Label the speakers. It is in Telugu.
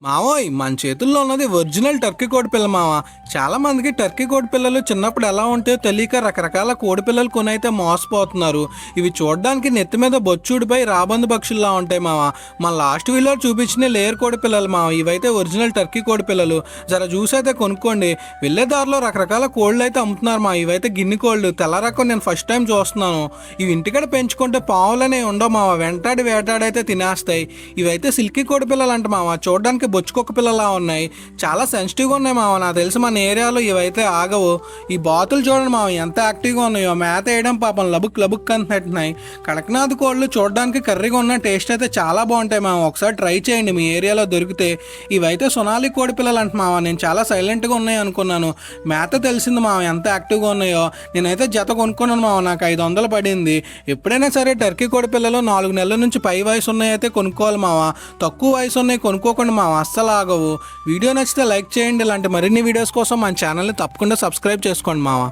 Speaker 1: మావోయ్ మన చేతుల్లో ఉన్నది ఒరిజినల్ టర్కీ కోడి పిల్ల మావ. చాలా మందికి టర్కీ కోడి పిల్లలు చిన్నప్పుడు ఎలా ఉంటాయో తెలియక రకరకాల కోడి పిల్లలు కొనైతే మోసపోతున్నారు. ఇవి చూడడానికి నెత్తి మీద బొచ్చుడిపై రాబందు పక్షుల్లా ఉంటాయి మావ. మన లాస్ట్ వీడియోలో చూపించిన లేయర్ కోడి పిల్లలు మావ. ఇవైతే ఒరిజినల్ టర్కీ కోడి పిల్లలు. జర చూసి అయితే కొనుక్కోండి. వెళ్ళే దారిలో రకరకాల కోళ్ళు అయితే అమ్ముతున్నారు మా. ఇవైతే గిన్నె కోళ్ళు తెల్ల రకం. నేను ఫస్ట్ టైం చూస్తున్నాను. ఇవి ఇంటికాడ పెంచుకుంటే పావులనే ఉండవు మావ. వెంటాడి వేటాడైతే తినేస్తాయి. ఇవైతే సిల్కీ కోడి పిల్లలు అంట మావ. చూడడానికి బొచ్చుకొక్క పిల్లలా ఉన్నాయి. చాలా సెన్సిటివ్గా ఉన్నాయి మావ. నాకు తెలిసి మన ఏరియాలో ఇవైతే ఆగవు. ఈ బాతులు చూడండి మావ ఎంత యాక్టివ్గా ఉన్నాయో. మేత వేయడం పాపం లబుక్ లబుక్ అంటున్నాయి. కడక్నాథ్ కోళ్ళు చూడడానికి కర్రీగా ఉన్న టేస్ట్ అయితే చాలా బాగుంటాయి మావ. ఒకసారి ట్రై చేయండి మీ ఏరియాలో దొరికితే. ఇవైతే సొనాలి కోడి పిల్లలు అంట మావ. నేను చాలా సైలెంట్గా ఉన్నాయి అనుకున్నాను. మేత తెలిసింది మావ ఎంత యాక్టివ్గా ఉన్నాయో. నేనైతే జత కొనుక్కున్నాను మావ. నాకు 500 పడింది. ఎప్పుడైనా సరే టర్కీ కోడి పిల్లలు 4 నెలల నుంచి పై వయసు ఉన్నాయైతే కొనుక్కోవాలి మావ. తక్కువ వయసు ఉన్నాయి కొనుక్కోకుండా మావ. అస్సలు ఆగవు. వీడియో నచ్చితే లైక్ చేయండి. ఇలాంటి మరిన్ని వీడియోస్ కోసం మన ఛానల్ని తప్పకుండా సబ్స్క్రైబ్ చేసుకోండి మావ.